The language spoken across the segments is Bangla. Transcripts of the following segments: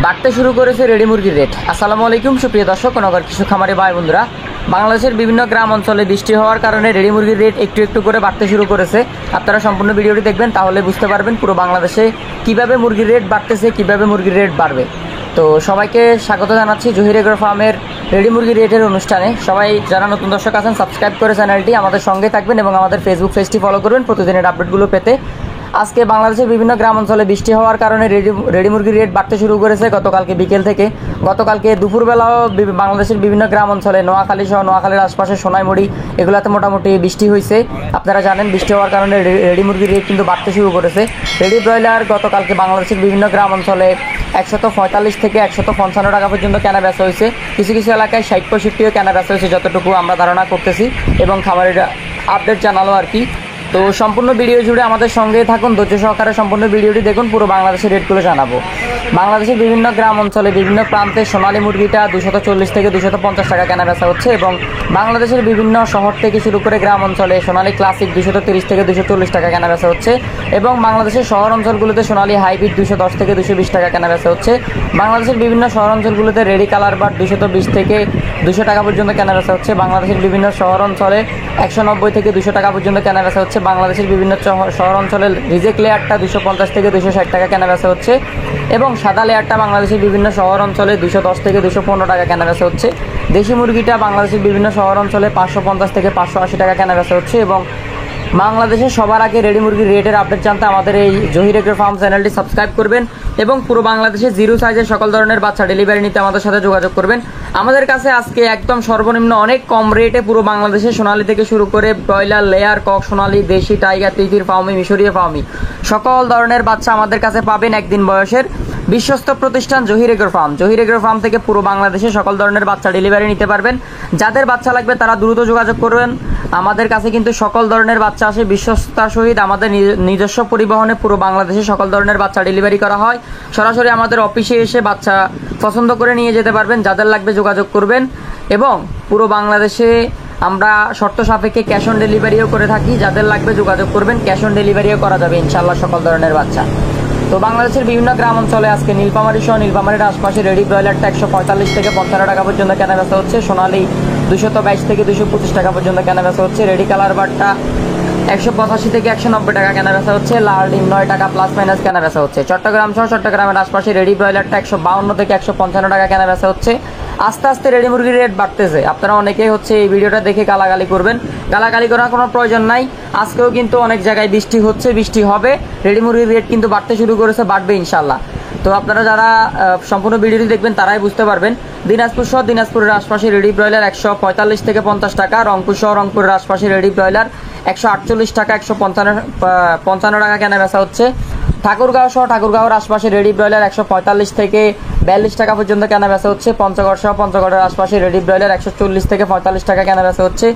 বাড়তে শুরু করেছে রেডি মুরগির রেট। আসসালামু আলাইকুম সুপ্রিয় দর্শক ও নগর কৃষক খামারি ভাই বন্ধুরা, বাংলাদেশের বিভিন্ন গ্রাম অঞ্চলে বৃষ্টি হওয়ার কারণে রেডি মুরগির রেট একটু একটু করে বাড়তে শুরু করেছে। আপনারা সম্পূর্ণ ভিডিওটি দেখবেন, তাহলে বুঝতে পারবেন পুরো বাংলাদেশে কিভাবে মুরগির রেট বাড়তেছে, কিভাবে মুরগির রেট বাড়বে। তো সবাইকে স্বাগত জানাচ্ছি জহির এগ্রো ফার্মের রেডি মুরগির রেটের অনুষ্ঠানে। সবাই যারা নতুন দর্শক আছেন সাবস্ক্রাইব করে চ্যানেলটি আমাদের সঙ্গে থাকবেন এবং আমাদের ফেসবুক পেজটি ফলো করবেন প্রতিদিনের আপডেটগুলো পেতে। আজকে বাংলাদেশের বিভিন্ন গ্রাম অঞ্চলে বৃষ্টি হওয়ার কারণে রেডি মুরগির রেট বাড়তে শুরু করেছে গতকালকে বিকেল থেকে। গতকালকে দুপুরবেলাও বাংলাদেশের বিভিন্ন গ্রাম অঞ্চলে নোয়াখালী সহ নোয়াখালীর আশপাশে সোনাইমুড়ি এগুলোতে মোটামুটি বৃষ্টি হয়েছে। আপনারা জানেন বৃষ্টি হওয়ার কারণে রেডি মুরগির রেট কিন্তু বাড়তে শুরু করেছে। রেডি ব্রয়লার গতকালকে বাংলাদেশের বিভিন্ন গ্রাম অঞ্চলে 145 থেকে 155 টাকা পর্যন্ত কেনা বেচা হয়েছে। কিছু কিছু এলাকায় 60-65ও কেনা বেচা হয়েছে যতটুকু আমরা ধারণা করতেছি এবং খামারের আপডেট জানালো আর কি। তো সম্পূর্ণ ভিডিও জুড়ে আমাদের সঙ্গেই থাকুন, ধৈর্য সহকারে সম্পূর্ণ ভিডিওটি দেখুন, পুরো বাংলাদেশের রেটগুলো জানাবো। বাংলাদেশের বিভিন্ন গ্রাম অঞ্চলে বিভিন্ন প্রান্তে সোনালী মুরগিটা 240 থেকে 250 টাকা কেনা বেচা হচ্ছে এবং বাংলাদেশের বিভিন্ন শহর থেকে শুরু করে গ্রাম অঞ্চলে সোনালী ক্লাসিক 230 থেকে 240 টাকা কেনা বেচা হচ্ছে এবং বাংলাদেশের শহর অঞ্চলগুলোতে সোনালী হাইব্রিড 210 থেকে 220 টাকা কেনা বেচা হচ্ছে। বাংলাদেশের বিভিন্ন শহর অঞ্চলগুলোতে রেডি কালার বাট 220 থেকে 200 টাকা পর্যন্ত কেনা বেচা হচ্ছে। বাংলাদেশের বিভিন্ন শহর অঞ্চলে 190 থেকে 200 টাকা পর্যন্ত কেনা বেচা হচ্ছে। বাংলাদেশের বিভিন্ন শহর অঞ্চলে রিজেক্ট লেয়ারটা 250 থেকে 260 টাকা কেনা বেচা হচ্ছে এবং সাদা লেয়ারটা বাংলাদেশের বিভিন্ন শহর অঞ্চলে 210 থেকে 215 টাকা কেনা বেচা হচ্ছে। দেশি মুরগিটা বাংলাদেশের বিভিন্ন শহর অঞ্চলে 550 থেকে 580 টাকা কেনা বেচা হচ্ছে এবং বাংলাদেশের সবার আগে রেডি মুরগির রেটের আপডেট জানতে আমাদের এই জহির এগ্রো ফার্ম চ্যানেলটি সাবস্ক্রাইব করবেন এবং পুরো বাংলাদেশে জিরো সাইজের সকল ধরনের বাচ্চা ডেলিভারি নিতে আমাদের সাথে যোগাযোগ করবেন। আমাদের কাছে আজকে একদম সর্বনিম্ন অনেক কম রেটে পুরো বাংলাদেশে সোনালী থেকে শুরু করে ব্রয়লার, লেয়ার, কক, সোনালী, দেশি, টাইগার, তিতির, ফাউমি, মিশরীয় ফাউমি সকল ধরনের বাচ্চা আমাদের কাছে পাবেন। একদিন বয়সের বিশ্বস্ত প্রতিষ্ঠান Zahir agro farm. Zahir agro farm থেকে পুরো বাংলাদেশে সকল ধরনের বাচ্চা ডেলিভারি নিতে পারবেন। যাদের বাচ্চা লাগবে তারা দ্রুত যোগাযোগ করবেন। আমাদের কাছে কিন্তু সকল ধরনের বাচ্চা আসে বিশ্বস্তার সহিত। আমাদের নিজস্ব পরিবহনে পুরো বাংলাদেশে সকল ধরনের বাচ্চা ডেলিভারি করা হয়। সরাসরি আমাদের অফিসে এসে বাচ্চা পছন্দ করে নিয়ে যেতে পারবেন। যাদের লাগবে যোগাযোগ করবেন এবং পুরো বাংলাদেশে আমরা শর্ত সাপেক্ষে ক্যাশ অন ডেলিভারিও করে থাকি। যাদের লাগবে যোগাযোগ করবেন, ক্যাশ অন ডেলিভারিও করা যাবে ইনশাল্লাহ সকল ধরনের বাচ্চা। তো বাংলাদেশের বিভিন্ন গ্রাম অঞ্চলে আজকে নীলফামারী সহ নীলফামারীর আশপাশে রেডি ব্রয়লারটা 145 থেকে 55 টাকা পর্যন্ত কেনা বেচা হচ্ছে। সোনালী 222 থেকে 225 টাকা পর্যন্ত কেনা বেচা হচ্ছে। রেডি কালার বারটা 185 থেকে 190 টাকা কেনা বেচা হচ্ছে। লাল ডিম 9 টাকা প্লাস মাইনাস কেনা বেচা হচ্ছে। চট্টগ্রাম সহ চট্টগ্রামের আশপাশে রেডি ব্রয়লারটা 152 থেকে 155 টাকা কেনা বেচা হচ্ছে। আস্তে আস্তে রেডি মুরগির রেট বাড়তেছে। আপনারা অনেকেই এই ভিডিওটা দেখে গালাগালি করবেন, গালাগালি করার কোনো প্রয়োজন নাই। আজকেও কিন্তু অনেক জায়গায় বৃষ্টি হচ্ছে, বৃষ্টি হবে, রেডি মুরগির রেট কিন্তু বাড়তে শুরু করেছে, বাড়বে ইনশাল্লাহ। তো আপনারা যারা সম্পূর্ণ ভিডিওটি দেখবেন তারাই বুঝতে পারবেন। দিনাজপুর সহ দিনাজপুরের আশপাশে রেডি ব্রয়লার 145 থেকে 50 টাকা। রংপুর সহ রংপুরের আশপাশে রেডি ব্রয়লার 148 টাকা 155 টাকা কেনা বেচা হচ্ছে। ঠাকুরগাঁও সহ ঠাকুরগাঁওর আশপাশে রেডি ব্রয়লার 145 থেকে 42 টাকা পর্যন্ত কেনা বেচা হচ্ছে। পঞ্চগড় সহ পঞ্চগড়ের আশপাশে রেডি ব্রয়লার 140 থেকে 45 টাকা কেনা বেচা হচ্ছে।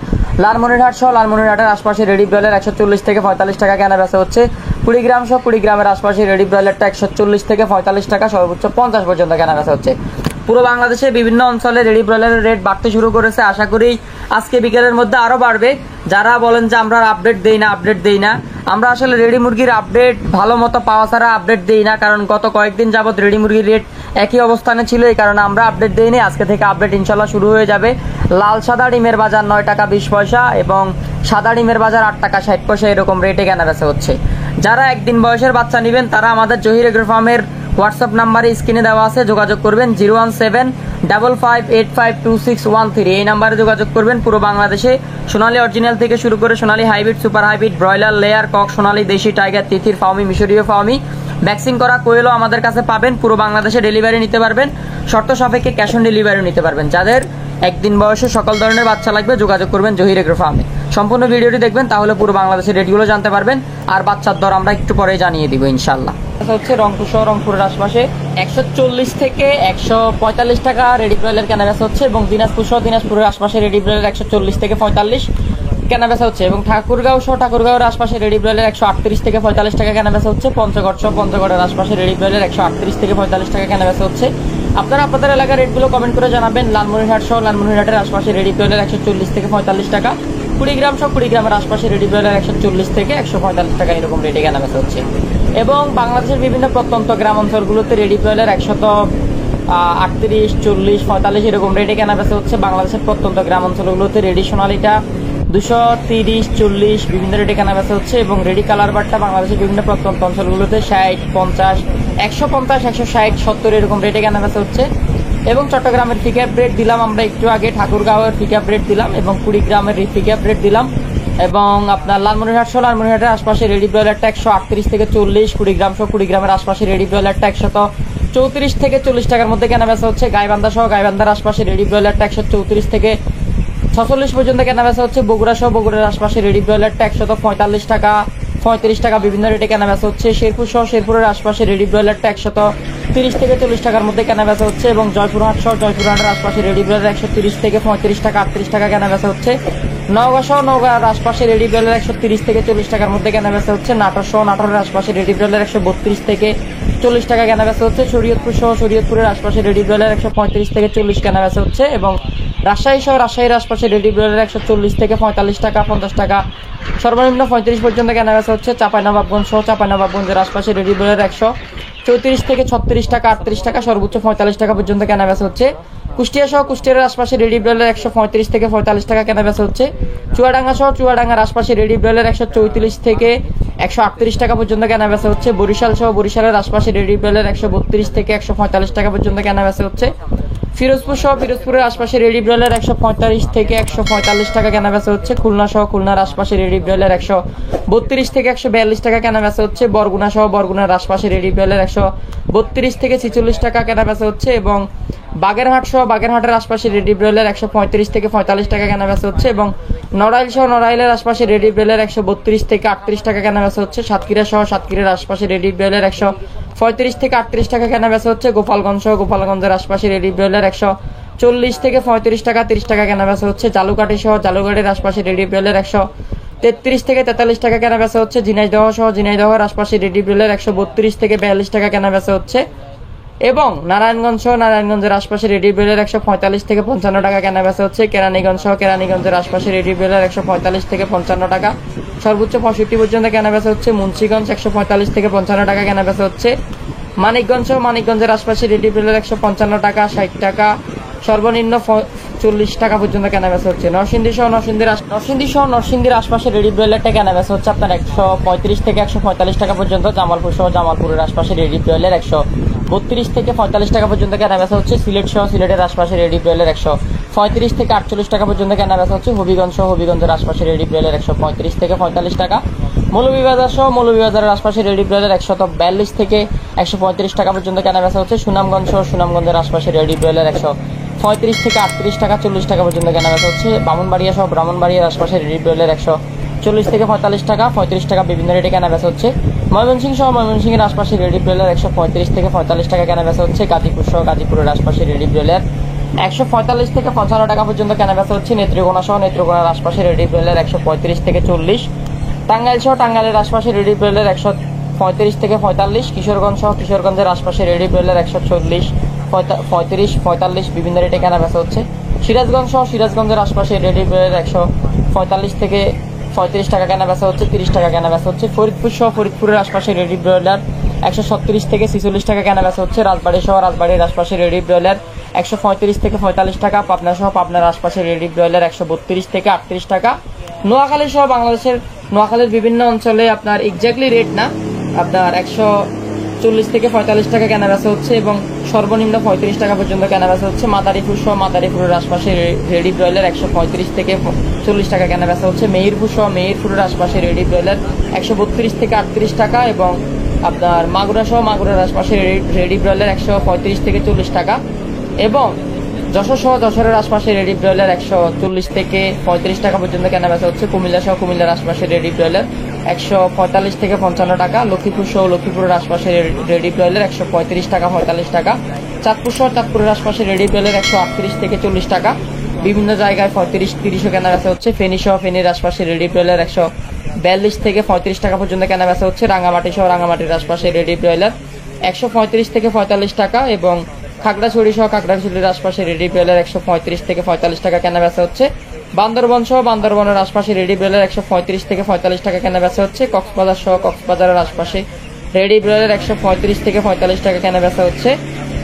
লালমনিরহাট সহ লালমনিরহাটের আশপাশে রেডি ব্রয়লার 140 থেকে 45 টাকা কেনা বেচা হচ্ছে। কুড়িগ্রাম সহ কুড়িগ্রামের আশপাশে রেডি ব্রয়লারটা 140 থেকে 45 টাকা সর্বোচ্চ 50 পর্যন্ত কেনা বেচা হচ্ছে। পুরো বাংলাদেশে বিভিন্ন অঞ্চলে রেডি ব্রয়লারের রেট বাড়তে শুরু করেছে। আশা করি আজকে বিকেলের মধ্যে আরও বাড়বে। যারা বলেন যে আমরা আপডেট দেই না, আমরা আসলে রেডি মুরগির আপডেট ভালো মতো পাওয়া ছাড়া আপডেট দেই না, কারণ গত কয়েকদিন যাবত রেডি মুরগির রেট একই অবস্থানে ছিল, এই কারণে আমরা আপডেট দেইনি। আজকে থেকে আপডেট ইনশাল্লাহ শুরু হয়ে যাবে। লাল সাদা ডিমের বাজার 9 টাকা 20 পয়সা এবং সাদা ডিমের বাজার 8 টাকা 60 পয়সা এরকম রেটে কেনা বেচা হচ্ছে। যারা একদিন বয়সের বাচ্চা নেবেন তারা আমাদের জহির এগ্রো ফার্মের হোয়াটসঅ্যাপ নাম্বারে স্ক্রিনে দেওয়া আছে, যোগাযোগ করবেন। 01755852613 এই নাম্বারে যোগাযোগ করবেন। পুরো বাংলাদেশে সোনালী অরিজিনাল থেকে শুরু করে Sonali hybrid, super hybrid, broiler, layer, cock, Sonali, দেশি, টাইগার, তিতির, ফাউমি, মিশরীয় ফাউমি, ভ্যাকসিন করা কোয়েলও আমাদের কাছে পাবেন। পুরো বাংলাদেশে ডেলিভারি নিতে পারবেন, শর্ত সাপেক্ষে ক্যাশ অন ডেলিভারিও নিতে পারবেন। যাদের একদিন বয়সে সকল ধরনের বাচ্চা লাগবে যোগাযোগ করবেন জহির এগ্রো ফার্মে। সম্পূর্ণ ভিডিওটি দেখবেন, তাহলে পুরো বাংলাদেশের রেটগুলো জানতে পারবেন। আর বাচ্চার দর আমরা একটু পরে জানিয়ে দিব ইনশাল্লাহ। হচ্ছে রংপুর সহ রংপুরের আশপাশে 140 থেকে 145 টাকা রেডি ব্রয়লার কেনা বেচা হচ্ছে এবং দিনাজপুর সহ দিনাজপুরের আশপাশে রেডি ব্রয়লার 140 থেকে 45 কেনা বেচা হচ্ছে এবং ঠাকুরগাঁও সহ ঠাকুরগাঁওয়ের আশপাশে রেডি ব্রয়লার 138 থেকে 45 টাকা কেনা বেচা হচ্ছে। পঞ্চগড় সহ পঞ্চগড়ের আশপাশে রেডি ব্রয়লার 138 থেকে 45 টাকা কেনা বেচা হচ্ছে। আপনারা আপনাদের এলাকার রেটগুলো কমেন্ট করে জানাবেন। লালমনিরহাট সহ লালমনিরহাটের আশপাশে রেডি ব্রয়লার 140 থেকে 45 টাকা। কুড়িগ্রাম সহ কুড়িগ্রামের আশপাশে রেডি ব্রয়লার 140 থেকে 145 টাকা এরকম রেটে কেনা বেচা হচ্ছে এবং বাংলাদেশের বিভিন্ন প্রত্যন্ত গ্রাম অঞ্চলগুলোতে রেডি ব্রয়লার 38, 40, 45 এরকম রেটে কেনা বেচা হচ্ছে। বাংলাদেশের প্রত্যন্ত গ্রাম অঞ্চলগুলোতে রেডি সোনালিটা 230, 40 বিভিন্ন রেটে কেনা বেচা হচ্ছে এবং রেডি কালার বারটা বাংলাদেশের বিভিন্ন প্রত্যন্ত অঞ্চলগুলোতে 60, 50, 150, 160, 70 এরকম রেটে কেনা বেচা হচ্ছে। এবং চট্টগ্রামের পিকআপ রেট দিলাম আমরা একটু আগে, ঠাকুরগাঁওয়ের পিকআপ রেট দিলাম এবং কুড়িগ্রামের পিকআপ রেট দিলাম। এবং আপনার লালমনিরহাটের আশপাশে রেডি ব্রয়লারটা 138 থেকে 40, কুড়িগ্রামের আশপাশে রেডি ব্রয়লারটা 134 থেকে 40 টাকার মধ্যে কেনা বেচা হচ্ছে। গাইবান্ধার আশপাশে রেডি ব্রয়লারটা 134 থেকে 46 পর্যন্ত কেনা বেচা হচ্ছে। বগুড়ার আশপাশে রেডি ব্রয়লারটা 145 টাকা, 35 টাকা বিভিন্ন রেটে কেনা বেচা হচ্ছে। শেরপুরের আশপাশে রেডি ব্রয়লারটা 130 থেকে 40 টাকার মধ্যে কেনা বেচা হচ্ছে এবং জয়পুরহাটের আশপাশে রেডি ব্রয়লার 130 থেকে 35 টাকা, 38 টাকা কেনা বেচা হচ্ছে। নওগাঁর আশপাশে রেডি ব্রয়লার 130 থেকে 40 টাকার মধ্যে কেনা বেচা হচ্ছে। নাটোরের আশপাশে রেডি ব্রয়লার 132 থেকে 40 টাকা কেনা বেচা হচ্ছে। শরীয়তপুরের আশপাশে রেডি ব্রয়লার 135 থেকে 40 কেনা বেচা হচ্ছে এবং রাজশাহীর আশপাশে রেডি ব্রয়লার 140 থেকে 45 টাকা, 50 টাকা সর্বনিম্ন 35 পর্যন্ত কেনা বেচা হচ্ছে। চাঁপাইনবাবগঞ্জের আশপাশে রেডি ব্রয়লার 134 থেকে 36 টাকা, 38 টাকা সর্বোচ্চ 45 টাকা পর্যন্ত কেনা বেচা হচ্ছে। কুষ্টিয়ার আশপাশে রেডি ব্রয়লার 135 থেকে 45 টাকা কেনা বেচা হচ্ছে। চুয়াডাঙ্গার আশপাশে রেডি ব্রয়লার 134 থেকে 138 টাকা পর্যন্ত কেনা বেচা হচ্ছে। বরিশালের আশপাশে রেডি ব্রয়লার 132 থেকে 145 টাকা পর্যন্ত কেনা বেচা হচ্ছে। ফিরোজপুরের আশপাশে রেডি ব্রয়লার 145 থেকে 145 টাকা কেনা বেচা হচ্ছে। খুলনার আশপাশে রেডি ব্রয়লার 132 থেকে 142 টাকা কেনা বেচা হচ্ছে। বরগুনার আশপাশে রেডি ব্রয়লার 132 থেকে 46 টাকা কেনা বেচা হচ্ছে এবং বাগেরহাটের আশপাশে রেডি ব্রয়লার 135 থেকে 45 টাকা কেনা বেচা হচ্ছে এবং নড়াইলের আশপাশে রেডি ব্রয়লার 132 থেকে 38 টাকা কেনা বেচা হচ্ছে। সাতক্ষীরার আশপাশে রেডি ব্রয়লার 135 থেকে 38 টাকা কেনা বেচা হচ্ছে। গোপালগঞ্জের আশপাশে রেডি ব্রয়লার 140 থেকে 35 টাকা, 30 টাকা কেনা বেচা হচ্ছে। জালুঘাটের আশপাশে রেডি ব্রয়লার 133 থেকে 43 টাকা কেনা বেচা হচ্ছে। ঝিনাইদহের আশপাশে রেডি ব্রয়লার 132 থেকে 42 টাকা কেনা বেচা হচ্ছে এবং নারায়ণগঞ্জের আশপাশে রেডি ব্রয়লার 145 থেকে 55 টাকা কেনা বেচা হচ্ছে। কেরানীগঞ্জের আশপাশে রেডি ব্রয়লার 145 থেকে 55 টাকা সর্বোচ্চ 65 পর্যন্ত কেনা বেচা হচ্ছে। মুন্সিগঞ্জ 145 থেকে 55 টাকা কেনা বেচা হচ্ছে। মানিকগঞ্জের আশপাশে রেডি ব্রয়লার 155 টাকা, 60 টাকা সর্বনিম্ন 40 টাকা পর্যন্ত কেনা বেচা হচ্ছে। নরসিংদীর আশপাশে রেডি ব্রয়লারটা কেনা বেচা হচ্ছে আপনার 135 থেকে 145 টাকা পর্যন্ত। জামালপুরের আশপাশে রেডি ব্রয়লার 132 থেকে 45 টাকা পর্যন্ত কেনা বেচা হচ্ছে। সিলেটের আশপাশে রেডি ব্রয়লার 135 থেকে 48 টাকা পর্যন্ত কেনা বেচা হচ্ছে। হবিগঞ্জের আশপাশে রেডি ব্রয়লার 135 থেকে 45 টাকা। মৌলভীবাজারের আশপাশে রেডি ব্রয়লার 142 থেকে 135 টাকা পর্যন্ত কেনা বেচা হচ্ছে। সুনামগঞ্জের আশপাশে রেডি ব্রয়লার 135 থেকে 38 টাকা, 40 টাকা পর্যন্ত কেনা বেচা হচ্ছে। ব্রাহ্মণবাড়িয়ার আশপাশে রেডি ব্রয়লার 140 থেকে 45 টাকা, 35 টাকা বিভিন্ন রেটে কেনা বেচা হচ্ছে। ময়মনসিংহের আশপাশে রেডি ব্রয়লার 135 থেকে 45 টাকা কেনা বেচা হচ্ছে। গাজীপুরের আশপাশে রেডি ব্রয়লার 145 থেকে 55 টাকা পর্যন্ত কেনা বেচা হচ্ছে। নেত্রকোনার আশপাশে রেডি ব্রয়লার 135 থেকে 40। টাঙ্গাইলের আশপাশে রেডি ব্রয়লার 135 থেকে 45। কিশোরগঞ্জের আশপাশে রেডি ব্রয়লার 140, 35, 45 বিভিন্ন রেটে কেনা বেচা হচ্ছে। সিরাজগঞ্জের আশপাশে রেডি ব্রয়লার 145 থেকে 35 টাকা কেনা বেচা হচ্ছে, 30 টাকা কেনা বেচা হচ্ছে। ফরিদপুরের আশপাশে রেডি ব্রয়লার 137 থেকে 46 টাকা কেনা বেচা হচ্ছে। রাজবাড়ির আশপাশে রেডি ব্রয়লার 135 থেকে 45 টাকা। পাবনার আশপাশে রেডি ব্রয়লার 132 থেকে 38 টাকা। নোয়াখালীর বিভিন্ন অঞ্চলে আপনার এক্স্যাক্টলি রেট না, আপনার 140 থেকে 45 টাকা কেনা বেচা হচ্ছে এবং সর্বনিম্ন 35 টাকা পর্যন্ত কেনা বেচা হচ্ছে। মাদারীপুরের আশপাশে রেডি ব্রয়লার 135 থেকে 40 টাকা কেনা বেচা হচ্ছে। মেহেরপুরের আশপাশে রেডি ব্রয়লার 132 থেকে 38 টাকা এবং আপনার মাগুরার আশপাশে রেডি ব্রয়লার 135 থেকে 40 টাকা এবং যশোরের আশপাশে রেডি ব্রয়লার 140 থেকে 35 টাকা পর্যন্ত কেনা বেচা হচ্ছে। কুমিল্লার আশপাশে রেডি ব্রয়লার 145 থেকে 55 টাকা। লক্ষ্মীপুরের আশপাশে রেডি ব্রয়লার 135 টাকা, 45 টাকা। চাঁদপুরের আশপাশে রেডি ব্রয়লার 138 থেকে 40 টাকা। বিভিন্ন জায়গায় 35-30 কেনা বেচা হচ্ছে। ফেনীর আশপাশে রেডি ব্রয়লার 142 থেকে 35 টাকা পর্যন্ত কেনা বেচা হচ্ছে। রাঙামাটির আশপাশে রেডি ব্রয়লার 135 থেকে 45 টাকা এবং খাগড়াছড়ির আশপাশে রেডি ব্রয়লার 135 থেকে 45 টাকা কেনা বেচা হচ্ছে। বান্দরবনের আশপাশে রেডি ব্রয়লার 135 থেকে 45 টাকা কেনা বেচা হচ্ছে। কক্সবাজারের আশপাশে রেডি ব্রয়লার 135 থেকে 45 টাকা কেনা বেচা হচ্ছে।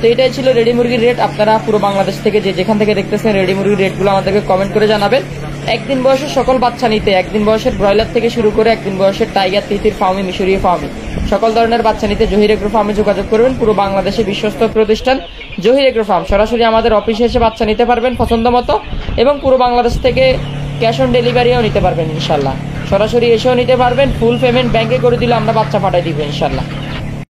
তো এটাই ছিল রেডি মুরগির রেট। আপনারা পুরো বাংলাদেশ থেকে যেখান থেকে দেখতেছেন রেডি মুরগির রেটগুলো আমাদেরকে কমেন্ট করে জানাবেন। একদিন বয়সের সকল বাচ্চা নিতে, একদিন বয়সের ব্রয়লার থেকে শুরু করে একদিন বয়সের টাইগার, তিতির, ফার্মি, মিশরীয় ফার্মি সকল ধরনের বাচ্চা নিতে জহির এগ্রো ফার্মে যোগাযোগ করবেন। পুরো বাংলাদেশে বিশ্বস্ত প্রতিষ্ঠান জহির এগ্রো ফার্ম। সরাসরি আমাদের অফিসে এসে বাচ্চা নিতে পারবেন পছন্দ মতো, এবং পুরো বাংলাদেশ থেকে ক্যাশ অন ডেলিভারিও নিতে পারবেন ইনশাল্লাহ। সরাসরি এসেও নিতে পারবেন, ফুল পেমেন্ট ব্যাংকে করে দিলে আমরা বাচ্চা পাঠিয়ে দিব ইনশাল্লাহ।